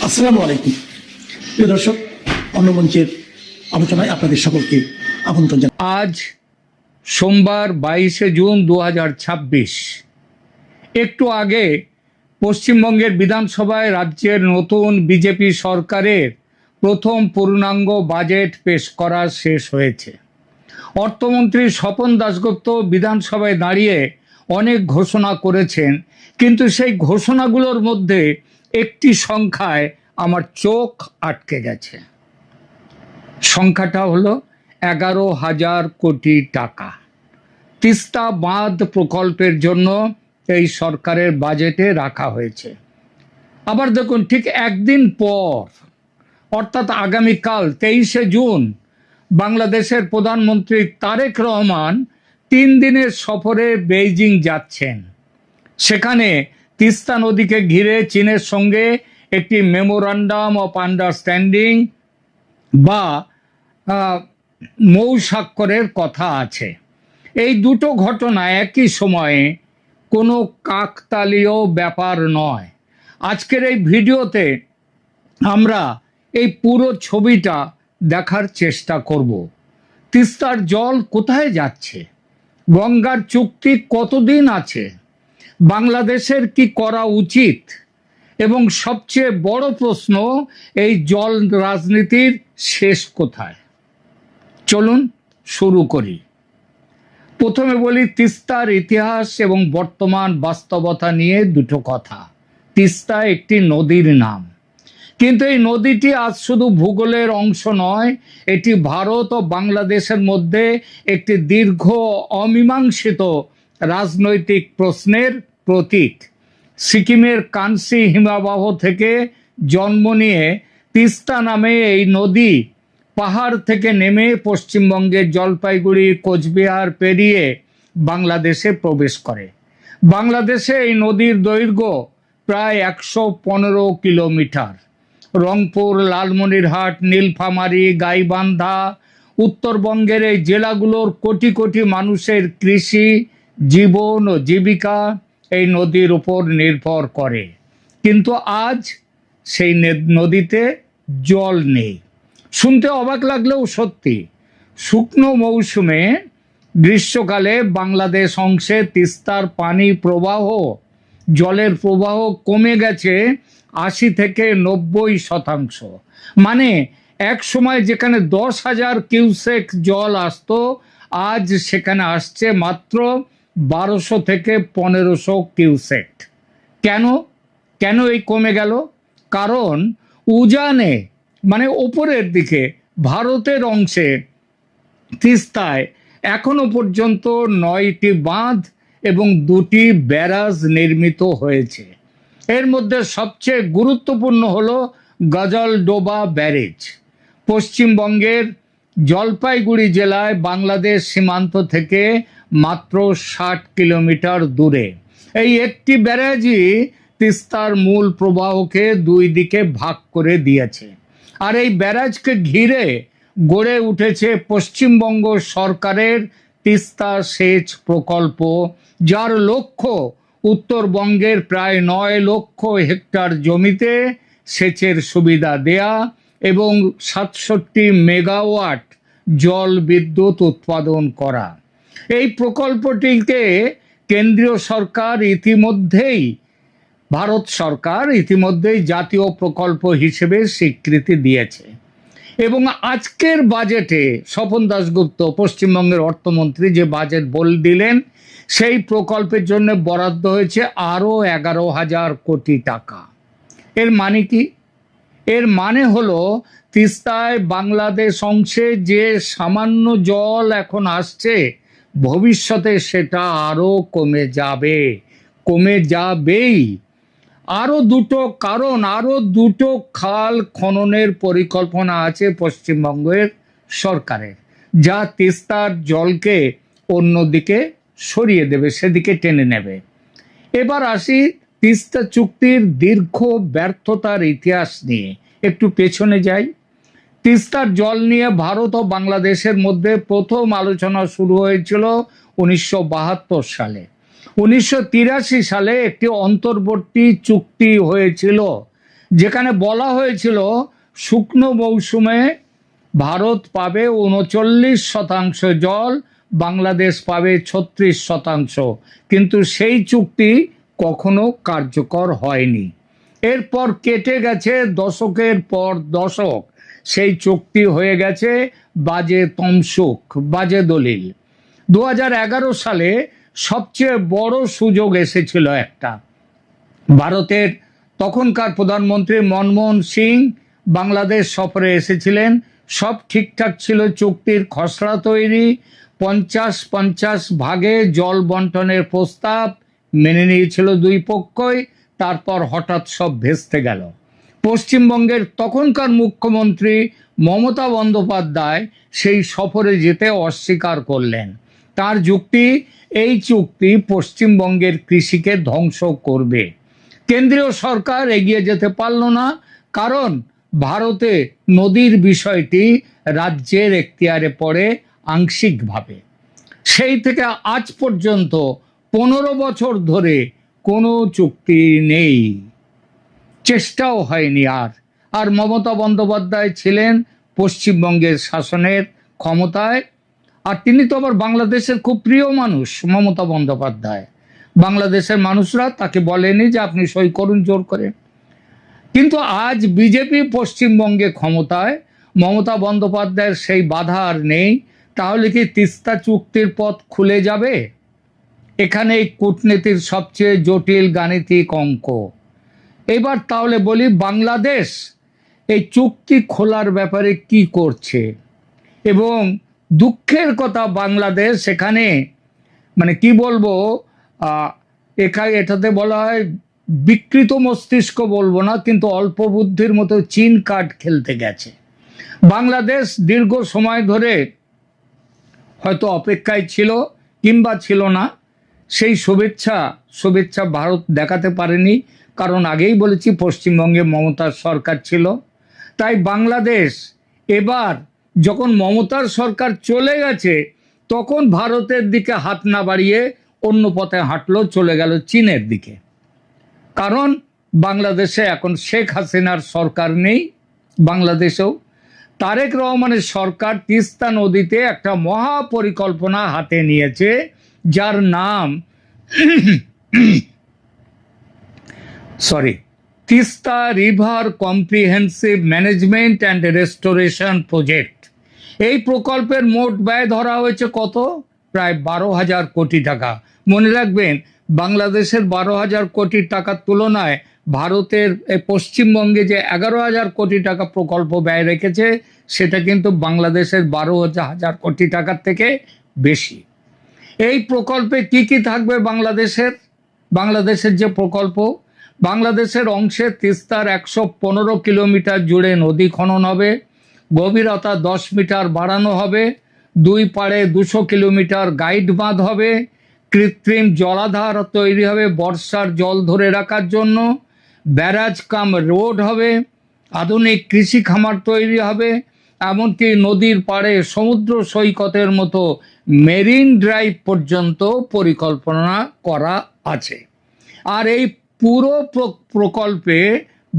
আসসালামু আলাইকুম প্রিয় দর্শক, অন্য মঞ্চের আলোচনায় আপনাদের সকলকে আমন্ত্রণ জানাই। আজ সোমবার 22শে জুন 2026। একটু আগে পশ্চিমবঙ্গের বিধানসভায় রাজ্যের নতুন বিজেপি সরকারের প্রথম পূর্ণাঙ্গ বাজেট পেশ করা শেষ হয়েছে। অর্থমন্ত্রী স্বপন দাশগুপ্ত বিধানসভায় দাঁড়িয়ে অনেক ঘোষণা করেছেন, কিন্তু সেই ঘোষণাগুলোর মধ্যে একটি সংখ্যায় আমার চোখ আটকে গেছে। সংখ্যাটা হলো 11,000 কোটি টাকা। তিস্তা বাঁধ প্রকল্পের জন্য এই সরকারের বাজেটে রাখা হয়েছে। আবার দেখুন, ঠিক একদিন পর অর্থাৎ আগামীকাল 23শে জুন বাংলাদেশের প্রধানমন্ত্রী তারেক রহমান 3 দিনের সফরে বেইজিং যাচ্ছেন। সেখানে তিস্তা নদীকে ঘিরে চীনের সঙ্গে একটি মেমোরান্ডাম অফ আন্ডারস্ট্যান্ডিং বা মৌ স্বাক্ষরের কথা আছে। এই দুটো ঘটনা একই সময়ে কোনো কাকতালীয় ব্যাপার নয়। আজকের এই ভিডিওতে আমরা এই পুরো ছবিটা দেখার চেষ্টা করব। তিস্তার জল কোথায় যাচ্ছে, গঙ্গার চুক্তি কতদিন আছে, বাংলাদেশের কি করা উচিত, এবং সবচেয়ে বড় প্রশ্ন, এই জল রাজনীতির শেষ কোথায়। চলুন শুরু করি। প্রথমে বলি তিস্তার ইতিহাস এবং বর্তমান বাস্তবতা নিয়ে দুটো কথা। তিস্তা একটি নদীর নাম, কিন্তু এই নদীটি আজ শুধু ভূগোলের অংশ নয়, এটি ভারত ও বাংলাদেশের মধ্যে একটি দীর্ঘ অমীমাংসিত রাজনৈতিক প্রশ্নের প্রতীক। সিকিমের কানসি হিমবাহ থেকে জন্ম নিয়ে তিস্তা নামে এই নদী পাহাড় থেকে নেমে পশ্চিমবঙ্গের জলপাইগুড়ি কোচবিহার পেরিয়ে বাংলাদেশে প্রবেশ করে। বাংলাদেশে এই নদীর দৈর্ঘ্য প্রায় 115 কিলোমিটার। রংপুর, লালমনিরহাট, নীলফামারী, গাইবান্ধা, উত্তরবঙ্গের এই জেলাগুলোর কোটি কোটি মানুষের কৃষি, জীবন ও জীবিকা এই নদীর উপর নির্ভর করে। কিন্তু আজ সেই নদীতে জল নেই। শুনতে অবাক লাগলেও সত্যি। শুকনো মৌসুমে গ্রীষ্মকালে বাংলাদেশ অংশে তিস্তার পানি প্রবাহ, জলের প্রবাহ কমে গেছে 80 থেকে 90%। মানে এক সময় যেখানে 10,000 কিউসেক জল আসতো, আজ সেখানে আসছে মাত্র 1200 থেকে 1500 কিউসেক। কেন কেন এই কমে গেল? কারণ উজানে মানে ওপরের দিকে ভারতের অংশে তিস্তায় এখনো পর্যন্ত 9টি বাঁধ এবং 2টি ব্যারাজ নির্মিত হয়েছে। এর মধ্যে সবচেয়ে গুরুত্বপূর্ণ হলো গজলডোবা ব্যারেজ। পশ্চিমবঙ্গের জলপাইগুড়ি জেলায় বাংলাদেশ সীমান্ত থেকে মাত্র 60 কিলোমিটার দূরে। এই একটি ব্যারেজই তিস্তার মূল প্রবাহকে 2 দিকে ভাগ করে দিয়েছে। আর এই ব্যারাজকে ঘিরে গড়ে উঠেছে পশ্চিমবঙ্গ সরকারের তিস্তা সেচ প্রকল্প, যার লক্ষ্য উত্তরবঙ্গের প্রায় 9 লক্ষ হেক্টর জমিতে সেচের সুবিধা দেয়া এবং 67 মেগাওয়াট জল বিদ্যুৎ উৎপাদন করা। এই প্রকল্পটিকে কেন্দ্রীয় সরকার ইতিমধ্যেই, ভারত সরকার ইতিমধ্যেই জাতীয় প্রকল্প হিসেবে স্বীকৃতি দিয়েছে। এবং আজকের বাজেটে স্বপন দাশগুপ্ত পশ্চিমবঙ্গের অর্থমন্ত্রী যে বাজেট দিলেন, সেই প্রকল্পের জন্য বরাদ্দ হয়েছে আরও 11,000 কোটি টাকা। এর মানে কি? এর মানে হলো তিস্তায় বাংলাদেশ অংশে যে সামান্য জল এখন আসছে, ভবিষ্যতে সেটা আরও কমে যাবেই। আরও দুটো খাল খননের পরিকল্পনা আছে পশ্চিমবঙ্গের সরকারের, যা তিস্তার জলকে অন্যদিকে সরিয়ে দেবে, সেদিকে টেনে নেবে। এবার আসি তিস্তা চুক্তির দীর্ঘ ব্যর্থতার ইতিহাস নিয়ে। একটু পেছনে যাই। তিস্তার জল নিয়ে ভারত ও বাংলাদেশের মধ্যে প্রথম আলোচনা শুরু হয়েছিল 1972 সালে। 1983 সালে একটি অন্তর্বর্তী চুক্তি হয়েছিল, যেখানে বলা হয়েছিল শুকনো মৌসুমে ভারত পাবে 39% জল, বাংলাদেশ পাবে 36%, কিন্তু সেই চুক্তি কখনো কার্যকর হয়নি। এরপর কেটে গেছে দশকের পর দশক, সেই চুক্তি হয়ে গেছে বাজে তমসুক, বাজে দলিল। 2011 সালে সবচেয়ে বড় সুযোগ এসেছিল একটা। ভারতের তখনকার প্রধানমন্ত্রী মনমোহন সিং বাংলাদেশ সফরে এসেছিলেন। সব ঠিকঠাক ছিল, চুক্তির খসড়া তৈরি, 50-50 ভাগে জল বন্টনের প্রস্তাব মেনে নিয়েছিল দুই পক্ষই। তারপর হঠাৎ সব ভেস্তে গেল। পশ্চিমবঙ্গের তখনকার মুখ্যমন্ত্রী মমতা বন্দ্যোপাধ্যায় সেই সফরে যেতে অস্বীকার করলেন। তার যুক্তি, এই চুক্তি পশ্চিমবঙ্গের কৃষিকে ধ্বংস করবে। কেন্দ্রীয় সরকার এগিয়ে যেতে পারল না, কারণ ভারতে নদীর বিষয়টি রাজ্যের এখতিয়ারে পড়ে আংশিকভাবে। সেই থেকে আজ পর্যন্ত 15 বছর ধরে কোনো চুক্তি নেই, চেষ্টাও হয়নি। আর মমতা বন্দ্যোপাধ্যায় ছিলেন পশ্চিমবঙ্গের শাসনের ক্ষমতায়। আর তিনি তো আবার বাংলাদেশের খুব প্রিয় মানুষ, মমতা বন্দ্যোপাধ্যায়। বাংলাদেশের মানুষরা তাকে বলেনি যে আপনি সই করুন জোর করে। কিন্তু আজ বিজেপি পশ্চিমবঙ্গে ক্ষমতায়, মমতা বন্দ্যোপাধ্যায়ের সেই বাধা আর নেই। তাহলে কি তিস্তা চুক্তির পথ খুলে যাবে? এখানে কূটনীতির সবচেয়ে জটিল গাণিতিক অঙ্ক। এবার তাহলে বলি, বাংলাদেশ এই চুক্তি খোলার ব্যাপারে কি করছে? এবং দুঃখের কথা, বাংলাদেশ এখানে মানে কি বলবো, এটাতে বলা হয় বিকৃত মস্তিষ্ক বলবো না, কিন্তু অল্প বুদ্ধির মতো চীন কার্ড খেলতে গেছে। বাংলাদেশ দীর্ঘ সময় ধরে হয়তো অপেক্ষায় ছিল কিংবা ছিল না, সেই শুভেচ্ছা ভারত দেখাতে পারেনি। কারণ আগেই বলেছি, পশ্চিমবঙ্গে মমতার সরকার ছিল। তাই বাংলাদেশ এবার যখন মমতার সরকার চলে গেছে, তখন ভারতের দিকে হাত না বাড়িয়ে অন্য পথে হাঁটলো, চলে গেল চীনের দিকে। কারণ বাংলাদেশে এখন শেখ হাসিনার সরকার নেই। বাংলাদেশেও তারেক রহমানের সরকার তিস্তা নদীতে একটা মহা পরিকল্পনা হাতে নিয়েছে, যার নাম Teesta river comprehensive management and restoration project. এই প্রকল্পের মোট ব্যয় ধরা হয়েছে কত? প্রায় 12,000 কোটি টাকা। মনে রাখবেন, বাংলাদেশের 12,000 কোটি টাকার তুলনায় ভারতের পশ্চিমবঙ্গে যে 11,000 কোটি টাকা প্রকল্প ব্যয় রেখেছে, সেটা কিন্তু বাংলাদেশের 12,000 কোটি টাকার থেকে বেশি। এই প্রকল্পে কি কি থাকবে? বাংলাদেশের যে প্রকল্প, বাংলাদেশের অংশে তিস্তার 115 কিলোমিটার জুড়ে নদী খনন হবে, গভীরতা 10 মিটার বাড়ানো হবে, দুই পাড়ে 200 কিলোমিটার গাইড বাঁধ হবে, কৃত্রিম জলাধার তৈরি হবে বর্ষার জল ধরে রাখার জন্য, ব্যারাজ কাম রোড হবে, আধুনিক কৃষি খামার তৈরি হবে, এমনকি নদীর পাড়ে সমুদ্র সৈকতের মতো মেরিন ড্রাইভ পর্যন্ত পরিকল্পনা করা আছে। আর এই পুরো প্রকল্পে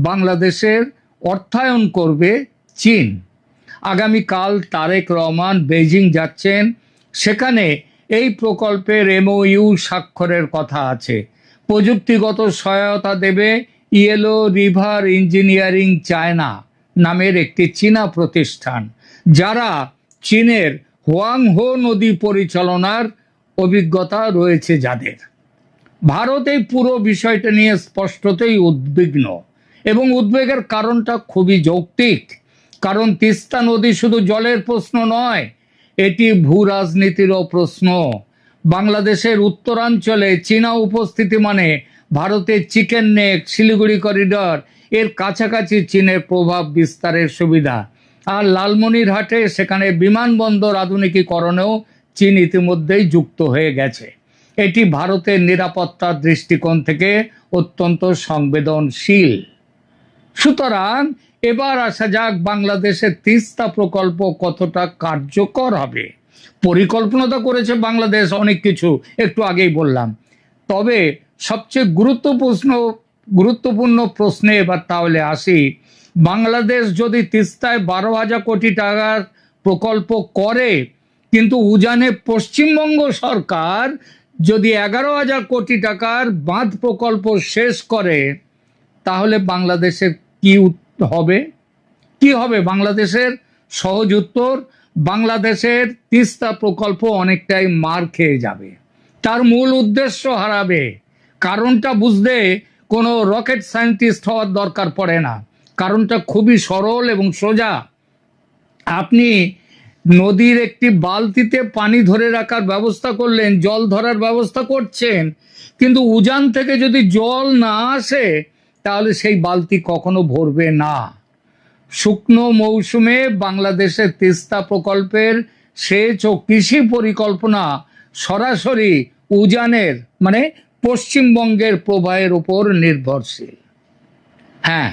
বাংলাদেশের অর্থায়ন করবে চীন। আগামীকাল তারেক রহমান বেজিং যাচ্ছেন, সেখানে এই প্রকল্পের MOU স্বাক্ষরের কথা আছে। প্রযুক্তিগত সহায়তা দেবে ইয়েলো রিভার ইঞ্জিনিয়ারিং চায়না নামের একটি চীনা প্রতিষ্ঠান, যারা চীনের হুয়াংহো নদী পরিচালনার অভিজ্ঞতা রয়েছে যাদের। ভারত এই পুরো বিষয়টা নিয়ে স্পষ্টতই উদ্বিগ্ন, এবং উদ্বেগের কারণটা খুবই যৌক্তিক। কারণ তিস্তা নদী শুধু জলের প্রশ্ন নয়, এটি ভূ রাজনীতিরও প্রশ্ন। বাংলাদেশের উত্তরাঞ্চলে চীনা উপস্থিতি মানে ভারতের চিকেন নেক, শিলিগুড়ি করিডর, এর কাছাকাছি চীনের প্রভাব বিস্তারের সুবিধা। আর লালমনিরহাটে সেখানে বিমানবন্দর আধুনিকীকরণেও চীন ইতিমধ্যেই যুক্ত হয়ে গেছে। এটি ভারতের নিরাপত্তার দৃষ্টিকোণ থেকে অত্যন্ত সংবেদনশীল। সুতরাং এবার আসা যাক, বাংলাদেশের তিস্তা প্রকল্প কতটা কার্যকর হবে। পরিকল্পনা তো করেছে বাংলাদেশ অনেক কিছু, একটু আগেই বললাম। তবে সবচেয়ে গুরুত্বপূর্ণ গুরুত্বপূর্ণ প্রশ্নে এবার তাহলে আসি। বাংলাদেশ যদি তিস্তায় 12,000 কোটি টাকার প্রকল্প করে, কিন্তু উজানে পশ্চিমবঙ্গ সরকার যদি 11,000 কোটি টাকার বাঁধ প্রকল্প শেষ করে, তাহলে বাংলাদেশের হবে? কি হবে বাংলাদেশের? সহজ উত্তর, বাংলাদেশের তিস্তা প্রকল্প অনেকটাই মার খেয়ে যাবে, তার মূল উদ্দেশ্য হারাবে। কারণটা বুঝতে কোনো রকেট সায়েন্টিস্ট হওয়ার দরকার পড়ে না, কারণটা খুবই সরল এবং সোজা। আপনি নদীর একটি বালতিতে পানি ধরে রাখার ব্যবস্থা করলেন, জল ধরার ব্যবস্থা করছেন, কিন্তু উজান থেকে যদি জল না আসে তাহলে সেই বালতি কখনো ভরবে না। শুকনো মৌসুমে বাংলাদেশের তিস্তা প্রকল্পের সেচ ও কৃষি পরিকল্পনা সরাসরি উজানের মানে পশ্চিমবঙ্গের প্রবাহের উপর নির্ভরশীল। হ্যাঁ,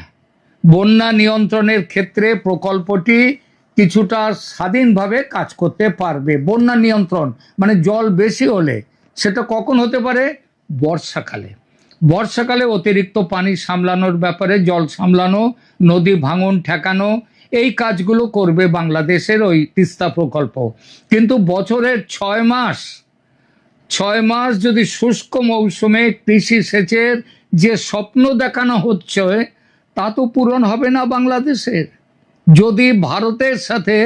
বন্যা নিয়ন্ত্রণের ক্ষেত্রে প্রকল্পটি কিছুটা স্বাধীনভাবে কাজ করতে পারবে। বন্যা নিয়ন্ত্রণ মানে জল বেশি হলে, সেটা কখন হতে পারে? বর্ষাকালে। বর্ষাকালে অতিরিক্ত পানি সামলানোর ব্যাপারে, জল সামলানো, নদী ভাঙন ঠেকানো, এই কাজগুলো করবে বাংলাদেশের ওই তিস্তা প্রকল্প। কিন্তু বছরের 6 মাস যদি শুষ্ক মৌসুমে কৃষি সেচের যে স্বপ্ন দেখানো হচ্ছে, তা তো পূরণ হবে না বাংলাদেশের, যদি ভারতের সাথে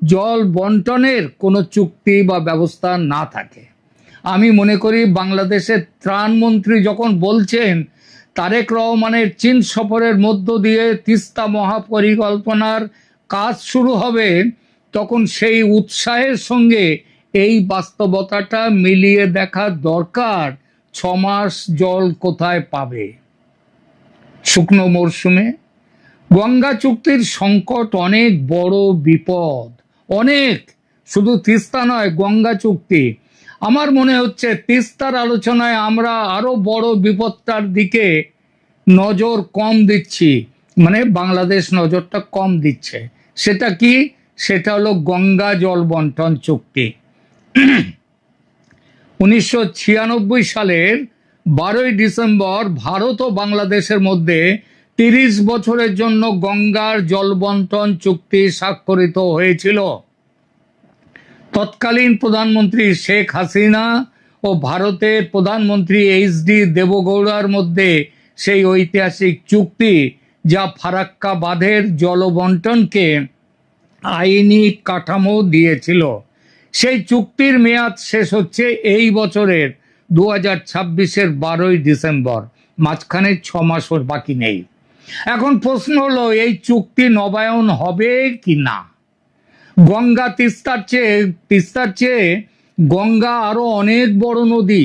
জল বন্টনের কোনো চুক্তি বা ব্যবস্থা না থাকে। আমি মনে করি বাংলাদেশের ত্রাণমন্ত্রী যখন বলছেন তারেক রহমানের চীন সফরের মধ্য দিয়ে তিস্তা মহাপরিকল্পনার কাজ শুরু হবে, তখন সেই উৎসাহের সঙ্গে এই বাস্তবতাটা মিলিয়ে দেখা দরকার। 6 মাস জল কোথায় পাবে শুকনো মরশুমে? গঙ্গা চুক্তির সংকট অনেক বড় বিপদ, অনেক, শুধু তিস্তা নয়, গঙ্গা চুক্তি। আমার মনে হচ্ছে তিস্তার আলোচনায় আমরা আরো বড় বিপদটার দিকে নজর কম দিচ্ছি, মানে বাংলাদেশ নজরটা কম দিচ্ছে। সেটা কি? সেটা হলো গঙ্গা জল বন্টন চুক্তি। 1996 সালের 12ই ডিসেম্বর ভারত ও বাংলাদেশের মধ্যে 30 বছরের জন্য গঙ্গার জল বন্টন চুক্তি স্বাক্ষরিত হয়েছিল। তৎকালীন প্রধানমন্ত্রী শেখ হাসিনা ও ভারতের প্রধানমন্ত্রী এইচ.ডি. দেবগৌড়ার মধ্যে সেই ঐতিহাসিক চুক্তি, যা ফারাক্কা বাঁধের জল বন্টনকে আইনি কাঠামো দিয়েছিল। সেই চুক্তির মেয়াদ শেষ হচ্ছে এই বছরের 2026-এর 12ই ডিসেম্বর, মাঝখানে 6 মাসও বাকি নেই। এখন প্রশ্ন হলো, এই চুক্তি নবায়ন হবে কি না? গঙ্গা তিস্তার চেয়ে গঙ্গা আরো অনেক বড় নদী।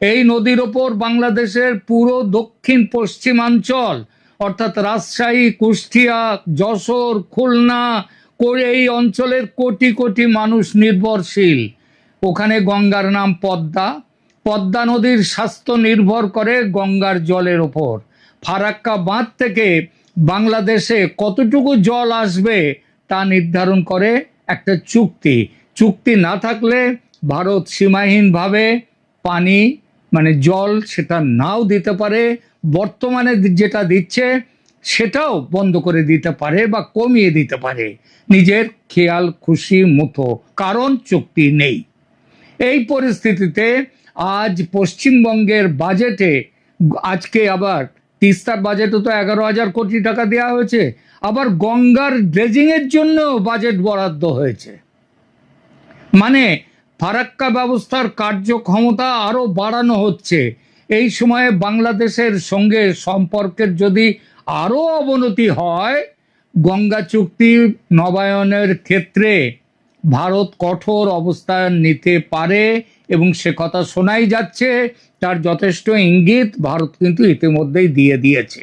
এই নদীর ওপর বাংলাদেশের পুরো দক্ষিণ পশ্চিমাঞ্চল, অর্থাৎ রাজশাহী, কুষ্টিয়া, যশোর, খুলনা, এই অঞ্চলের কোটি কোটি মানুষ নির্ভরশীল। ওখানে গঙ্গার নাম পদ্মা। পদ্মা নদীর স্বাস্থ্য নির্ভর করে গঙ্গার জলের ওপর। ফারাক্কা বাঁধ থেকে বাংলাদেশে কতটুকু জল আসবে তা নির্ধারণ করে একটা চুক্তি। চুক্তি না থাকলে ভারত সীমাহীনভাবে পানি মানে জল সেটা নাও দিতে পারে, বর্তমানে যেটা দিচ্ছে সেটাও বন্ধ করে দিতে পারে বা কমিয়ে দিতে পারে নিজের খেয়াল খুশি মতো, কারণ চুক্তি নেই। এই পরিস্থিতিতে আজ পশ্চিমবঙ্গের বাজেটে, আজকে আবার তিস্তার বাজেটে তো 11,000 কোটি টাকা দেওয়া হয়েছে, আবার গঙ্গার ড্রেজিংয়ের জন্য বাজেট বরাদ্দ হয়েছে। মানে ফারাক্কা ব্যবস্থার কার্যক্ষমতা আরো বাড়ানো হচ্ছে। এই সময়ে বাংলাদেশের সঙ্গে সম্পর্কের যদি আরো অবনতি হয়, গঙ্গা চুক্তি নবায়নের ক্ষেত্রে ভারত কঠোর অবস্থান নিতে পারে এবং সে কথা শোনাই যাচ্ছে। তার যথেষ্ট ইঙ্গিত ভারত কিন্তু ইতিমধ্যেই দিয়ে দিয়েছে।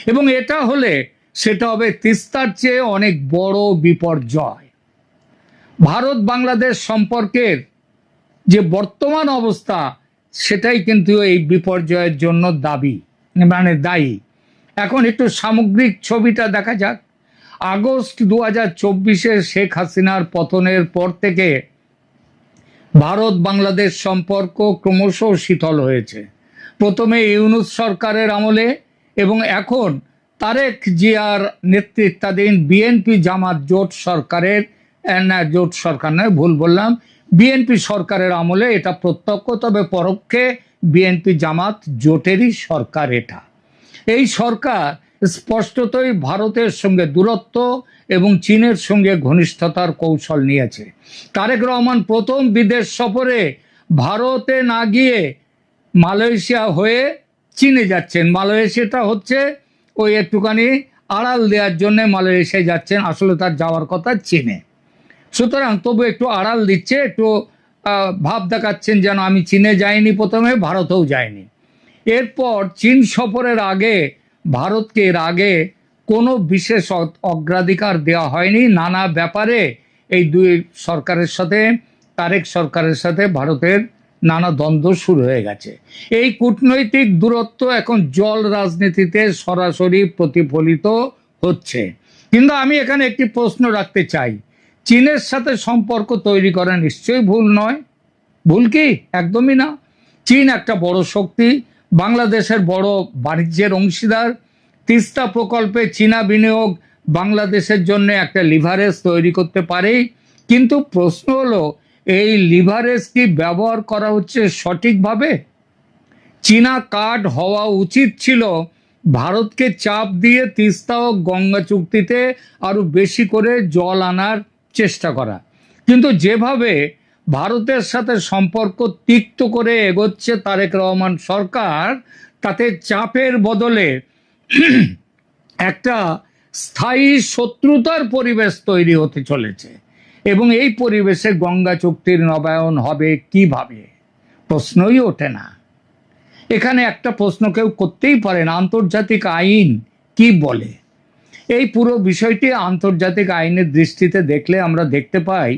এবং এটা হলে সেটা হবে তিস্তার চেয়ে অনেক বড় বিপর্যয়। ভারত বাংলাদেশ সম্পর্কের যে বর্তমান অবস্থা, সেটাই কিন্তু এই বিপর্যয়ের জন্য দায়ী। এখন একটু সামগ্রিক ছবিটা দেখা যাক। আগস্ট 2024-এ শেখ হাসিনার পতনের পর থেকে ভারত বাংলাদেশ সম্পর্ক ক্রমশ শীতল হয়েছে। প্রথমে ইউনূস সরকারের আমলে এবং এখন তারেক জিয়ার নেতৃত্বাধীন বিএনপি জামাত জোট সরকারের, না জোট সরকার নয়, ভুল বললাম, বিএনপি সরকারের আমলে এটা প্রত্যক্ষ, তবে পরোক্ষে বিএনপি জামাত জোটেরই সরকার এটা। এই সরকার স্পষ্টতই ভারতের সঙ্গে দূরত্ব এবং চীনের সঙ্গে ঘনিষ্ঠতার কৌশল নিয়েছে। তারেক রহমান প্রথম বিদেশ সফরে ভারতে না গিয়ে মালয়েশিয়া হয়ে চীনে যাচ্ছেন। মালয়েশিয়াটা হচ্ছে ওই একটুখানি আড়াল দেওয়ার জন্য মালয়েশিয়ায় যাচ্ছেন, আসলে তার যাওয়ার কথা চীনে। সুতরাং তবু একটু আড়াল দিচ্ছে, একটু ভাব দেখাচ্ছেন যেন আমি চীনে যাইনি, প্রথমে ভারতেও যাইনি। এরপর চীন সফরের আগে ভারতকে এর আগে কোনো বিশেষ অগ্রাধিকার দেওয়া হয়নি। নানা ব্যাপারে এই দুই সরকারের সাথে, তারেক সরকারের সাথে ভারতের নানা দ্বন্দ্ব শুরু হয়ে গেছে। এই কূটনৈতিক দূরত্ব এখন জল রাজনীতিতে সরাসরি প্রতিফলিত হচ্ছে। কিন্তু আমি এখানে একটি প্রশ্ন রাখতে চাই, চীনের সাথে সম্পর্ক তৈরি করা নিশ্চয়ই ভুল নয়। ভুল কি? একদমই না। চীন একটা বড় শক্তি, বাংলাদেশের বড় বাণিজ্যের অংশীদার। তিস্তা প্রকল্পে চীনা বিনিয়োগ বাংলাদেশের জন্য একটা লিভারেজ তৈরি করতে পারে, কিন্তু প্রশ্ন হলো এই লিভারেজ কি ব্যবহার করা হচ্ছে সঠিকভাবে? চীনা কার্ড হওয়া উচিত ছিল ভারতকে চাপ দিয়ে তিস্তা ও গঙ্গা চুক্তিতে আরো বেশি করে জল আনার চেষ্টা করা। কিন্তু যেভাবে ভারতের সাথে সম্পর্ক তিক্ত করে এগোচ্ছে তারেক রহমান সরকার, তাতে চাপের বদলে একটা স্থায়ী শত্রুতার পরিবেশ তৈরি হতে চলেছে। এবং এই পরিবেশে গঙ্গা চুক্তির নবায়ন হবে কিভাবে? প্রশ্নই ওঠে না। এখানে একটা প্রশ্ন কেউ করতেই পারে না, আন্তর্জাতিক আইন কি বলে? এই পুরো বিষয়টি আন্তর্জাতিক আইনের দৃষ্টিতে দেখলে আমরা দেখতে পাই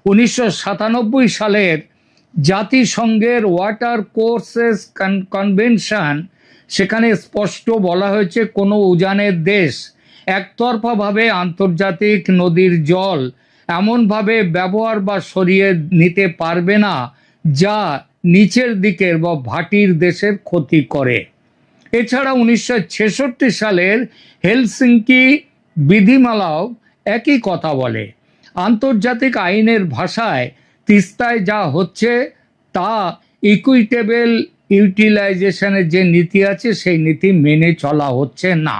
1997 সালের জাতিসংঘের ওয়াটার কোর্সেস কনভেনশন, সেখানে স্পষ্ট বলা হয়েছে কোনো উজানের দেশ একতরফাভাবে আন্তর্জাতিক নদীর জল এমনভাবে ব্যবহার বা সরিয়ে নিতে পারবে না যা নিচের দিকের বা ভাটির দেশের ক্ষতি করে। এছাড়া 1966 সালের হেলসিঙ্কি বিধিমালাও একই কথা বলে। আন্তর্জাতিক আইনের ভাষায় তিস্তায় যা হচ্ছে তা ইকুইটেবল ইউটিলাইজেশনের যে নীতি আছে সেই নীতি মেনে চলা হচ্ছে না।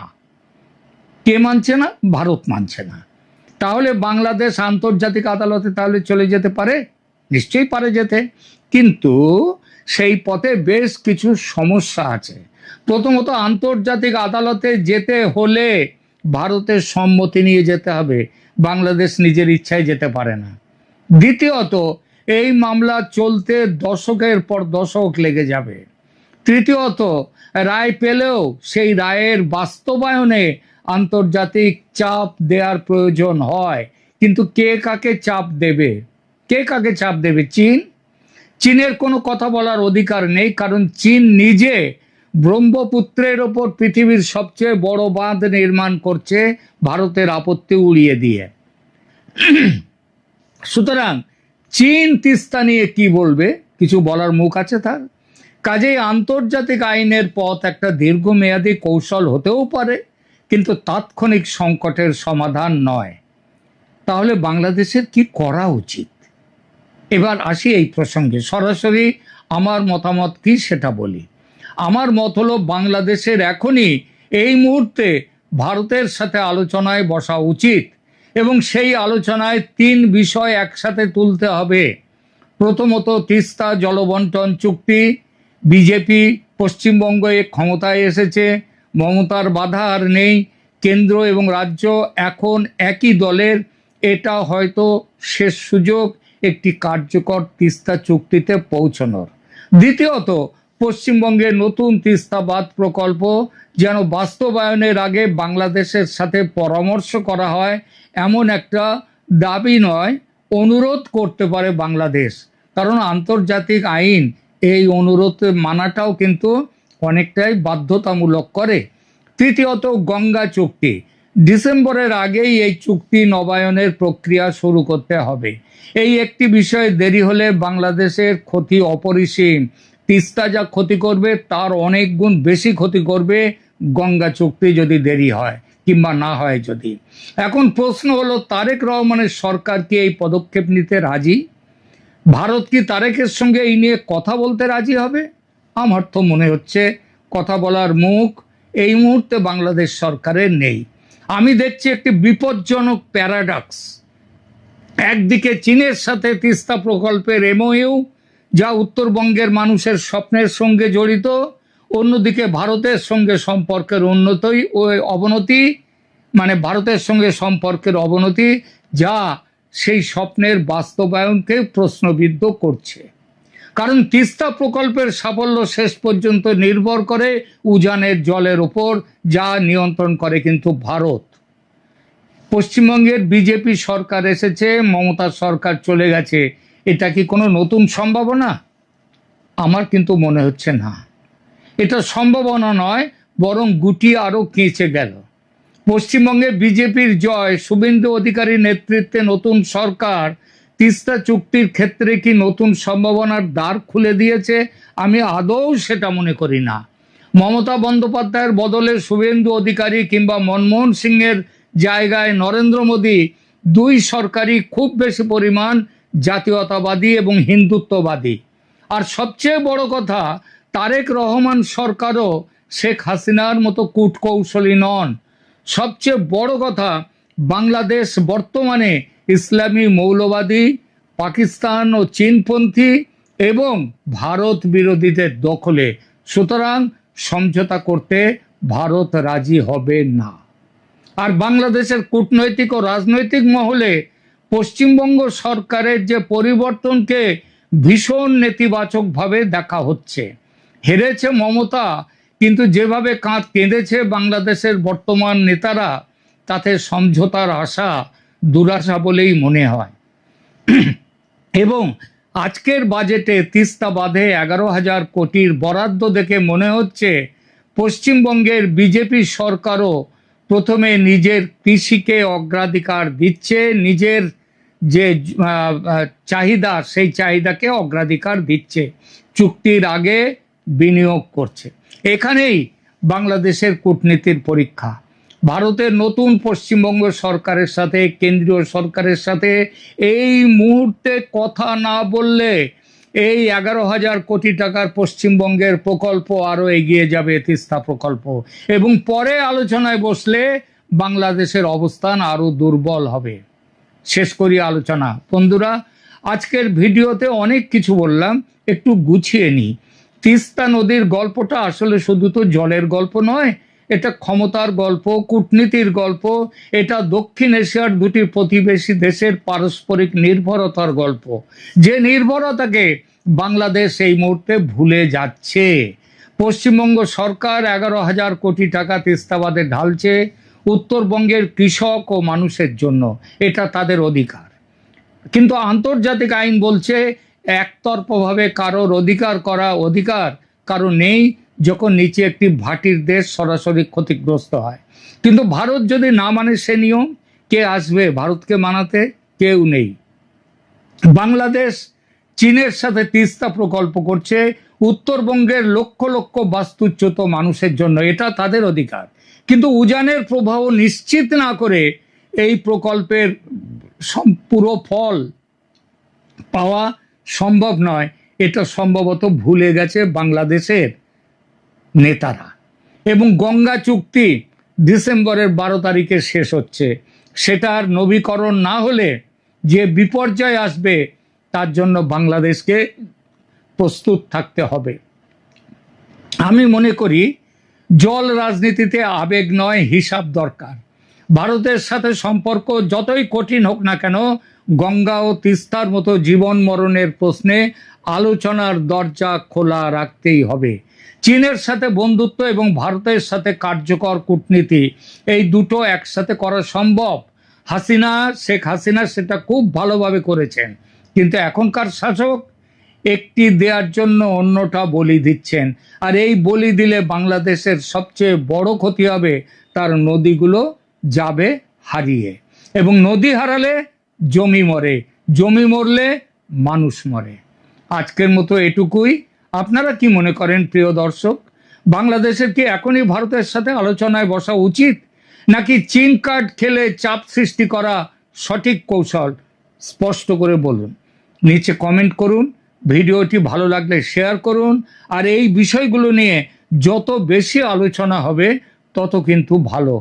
কে মানছে না? ভারত মানছে না। তাহলে বাংলাদেশ আন্তর্জাতিক আদালতে তাহলে চলে যেতে পারে? নিশ্চয়ই পারে যেতে, কিন্তু সেই পথে বেশ কিছু সমস্যা আছে। প্রথমত, আন্তর্জাতিক আদালতে যেতে হলে ভারতের সম্মতি নিয়ে যেতে হবে, বাংলাদেশ নিজের ইচ্ছায় যেতে পারে না। দ্বিতীয়ত, এই মামলা চলতে দশকের পর দশক লেগে যাবে। তৃতীয়ত, রায় পেলেও সেই রায়ের বাস্তবায়নে আন্তর্জাতিক চাপ দেওয়ার প্রয়োজন হয়, কিন্তু কে কাকে চাপ দেবে? কে কাকে চাপ দেবে? চীন? চীনের কোনো কথা বলার অধিকার নেই, কারণ চীন নিজে ব্রহ্মপুত্রের ওপর পৃথিবীর সবচেয়ে বড় বাঁধ নির্মাণ করছে ভারতের আপত্তি উড়িয়ে দিয়ে। সুতরাং চীন তিস্তা নিয়ে কি বলবে? কিছু বলার মুখ আছে তার? কাজেই আন্তর্জাতিক আইনের পথ একটা দীর্ঘমেয়াদী কৌশল হতেও পারে, কিন্তু তাৎক্ষণিক সংকটের সমাধান নয়। তাহলে বাংলাদেশের কি করা উচিত? এবার আসি এই প্রসঙ্গে, সরাসরি আমার মতামত কি সেটা বলি। আমার মত হলো বাংলাদেশের এখনই এই মুহূর্তে ভারতের সাথে আলোচনায় বসা উচিত, এবং সেই আলোচনায় 3 বিষয় একসাথে তুলতে হবে। প্রথমত, তিস্তা জলবন্টন চুক্তি। বিজেপি পশ্চিমবঙ্গে ক্ষমতায় এসেছে, মমতার বাধা আর নেই, কেন্দ্র এবং রাজ্য এখন একই দলের। এটা হয়তো শেষ সুযোগ একটি কার্যকর তিস্তা চুক্তিতে পৌঁছানোর। দ্বিতীয়ত, পশ্চিমবঙ্গের নতুন তিস্তা বাঁধ প্রকল্প যেন বাস্তবায়নের আগে বাংলাদেশের সাথে পরামর্শ করা হয়, এমন একটা দাবি নয়, অনুরোধ করতে পারে বাংলাদেশ। কারণ আন্তর্জাতিক আইন এই অনুরোধ মানাটাও কিন্তু অনেকটাই বাধ্যতামূলক করে। তৃতীয়ত, গঙ্গা চুক্তি। ডিসেম্বরের আগেই এই চুক্তি নবায়নের প্রক্রিয়া শুরু করতে হবে। এই একটি বিষয়ে দেরি হলে বাংলাদেশের ক্ষতি অপরিসীম। তিস্তা যা ক্ষতি করবে তার অনেক গুণ বেশি ক্ষতি করবে গঙ্গা চুক্তি যদি দেরি হয় কিংবা না হয় যদি। এখন প্রশ্ন হলো, তারেক রহমানের সরকার কি এই পদক্ষেপ নিতে রাজি? ভারত কি তারেকের সঙ্গে এই নিয়ে কথা বলতে রাজি হবে? আমার তো মনে হচ্ছে কথা বলার মুখ এই মুহূর্তে বাংলাদেশ সরকারের নেই। আমি দেখছি একটি বিপজ্জনক প্যারাডক্স। একদিকে চীনের সাথে তিস্তা প্রকল্পের এমওইউ, যা উত্তরবঙ্গের মানুষের স্বপ্নের সঙ্গে জড়িত, অন্যদিকে ভারতের সঙ্গে সম্পর্কের অবনতি, মানে ভারতের সঙ্গে সম্পর্কের অবনতি, যা সেই স্বপ্নের বাস্তবায়নকে প্রশ্নবিদ্ধ করছে। কারণ তিস্তা প্রকল্পের সাফল্য শেষ পর্যন্ত নির্ভর করে উজানের জলের ওপর, যা নিয়ন্ত্রণ করে কিন্তু ভারত। পশ্চিমবঙ্গের বিজেপি সরকার এসেছে, মমতা সরকার চলে গেছে, এটা কি কোনো নতুন সম্ভাবনা? আমার কিন্তু মনে হচ্ছে না। এটা সম্ভাবনা নয়, বরং গুটি আরও কেঁচে গেল। পশ্চিমবঙ্গে বিজেপির জয়, শুভেন্দু অধিকারীর নেতৃত্বে নতুন সরকার তিস্তা চুক্তির ক্ষেত্রে কি নতুন সম্ভাবনার দ্বার খুলে দিয়েছে? আমি আদৌ সেটা মনে করি না। মমতা বন্দ্যোপাধ্যায়ের বদলে শুভেন্দু অধিকারী কিংবা মনমোহন সিংয়ের জায়গায় নরেন্দ্র মোদী, দুই সরকারই খুব বেশি পরিমাণ জাতীয়তাবাদী এবং হিন্দুত্ববাদী। আর সবচেয়ে বড় কথা, তারেক রহমান সরকারও শেখ হাসিনার মতো কূটকৌশলী নন। সবচেয়ে বড় কথা, বাংলাদেশ বর্তমানে ইসলামী মৌলবাদী, পাকিস্তান ও চীনপন্থী এবং ভারত বিরোধীদের দখলে। সুতরাং সমঝোতা করতে ভারত রাজি হবে না। আর বাংলাদেশের কূটনৈতিক ও রাজনৈতিক মহলে পশ্চিমবঙ্গ সরকারের যে পরিবর্তনকে ভীষণ নেতিবাচকভাবে দেখা হচ্ছে। হেরেছে মমতা, কিন্তু যেভাবে কেঁদেছে বাংলাদেশের বর্তমান নেতারা, তাতে সমঝোতার আশা দুরাশা বলেই মনে হয়। এবং আজকের বাজেটে তিস্তা বাঁধে 11,000 কোটির বরাদ্দ দেখে মনে হচ্ছে পশ্চিমবঙ্গের বিজেপি সরকারও প্রথমে নিজের কৃষিকে অগ্রাধিকার দিচ্ছে, নিজের যে চাহিদা সেই চাহিদাকে অগ্রাধিকার দিচ্ছে, চুক্তির আগে বিনিয়োগ করছে। এখানেই বাংলাদেশের কূটনীতির পরীক্ষা। ভারতের নতুন পশ্চিমবঙ্গ সরকারের সাথে, কেন্দ্রীয় সরকারের সাথে এই মুহূর্তে কথা না বললে এই 11,000 কোটি টাকার পশ্চিমবঙ্গের প্রকল্প আরও এগিয়ে যাবে, তিস্তা প্রকল্প, এবং পরে আলোচনায় বসলে বাংলাদেশের অবস্থান আরও দুর্বল হবে। শেষ করি আলোচনা। বন্ধুরা, আজকের ভিডিওতে অনেক কিছু বললাম, একটু গুছিয়ে নিই। তিস্তা নদীর গল্পটা আসলে শুধু তো জলের গল্প নয়, এটা ক্ষমতার গল্প, কূটনীতির গল্প, এটা দক্ষিণ এশিয়ার দুটি প্রতিবেশী দেশের পারস্পরিক নির্ভরতার গল্প, যে নির্ভরতাকে বাংলাদেশ এই মুহূর্তে ভুলে যাচ্ছে। পশ্চিমবঙ্গ সরকার 11,000 কোটি টাকা তিস্তা বাঁধে ঢালছে উত্তরবঙ্গের কৃষক ও মানুষের জন্য, এটা তাদের অধিকার। কিন্তু আন্তর্জাতিক আইন বলছে একতরফাভাবে কারোর অধিকার কারো নেই যখন নিচে একটি ভাটির দেশ সরাসরি ক্ষতিগ্রস্ত হয়। কিন্তু ভারত যদি না মানে সে নিয়ম, কে আসবে ভারতকে মানাতে? কেউ নেই। বাংলাদেশ চীনের সাথে তিস্তা প্রকল্প করছে উত্তরবঙ্গের লক্ষ লক্ষ বাস্তুচ্যুত মানুষের জন্য, এটা তাদের অধিকার। কিন্তু উজানের প্রবাহ নিশ্চিত না করে এই প্রকল্পের পুরো ফল পাওয়া সম্ভব নয়, এটা সম্ভবত ভুলে গেছে বাংলাদেশের নেতারা। এবং গঙ্গা চুক্তি ডিসেম্বরের 12 তারিখে শেষ হচ্ছে, সেটার নবীকরণ না হলে যে বিপর্যয় আসবে তার জন্য বাংলাদেশকে প্রস্তুত থাকতে হবে। আমি মনে করি জল রাজনীতিতে আবেগ নয়, হিসাব দরকার। ভারতের সাথে সম্পর্ক যতই কঠিন হোক না কেন, গঙ্গা ও তিস্তার মতো জীবন মরণের প্রশ্নে আলোচনার দরজা খোলা রাখতেই হবে। চীনের সাথে বন্ধুত্ব এবং ভারতের সাথে কার্যকর কূটনীতি, এই দুটো একসাথে করা সম্ভব। শেখ হাসিনা সেটা খুব ভালোভাবে করেছেন, কিন্তু এখনকার শাসক একটি দেওয়ার জন্য অন্যটা বলি দিচ্ছেন। আর এই বলি দিলে বাংলাদেশের সবচেয়ে বড় ক্ষতি হবে, তার নদীগুলো যাবে হারিয়ে, এবং নদী হারালে জমি মরে, জমি মরলে মানুষ মরে। আজকের মতো এটুকুই। আপনারা কি মনে করেন প্রিয় দর্শক? বাংলাদেশের কি এখনই ভারতের সাথে আলোচনায় বসা উচিত, নাকি চীন কার্ড খেলে চাপ সৃষ্টি করা সঠিক কৌশল? স্পষ্ট করে বলুন, নিচে কমেন্ট করুন। ভিডিওটি ভালো লাগলে শেয়ার করুন। আর এই বিষয়গুলো নিয়ে যত বেশি আলোচনা হবে তত কিন্তু ভালো।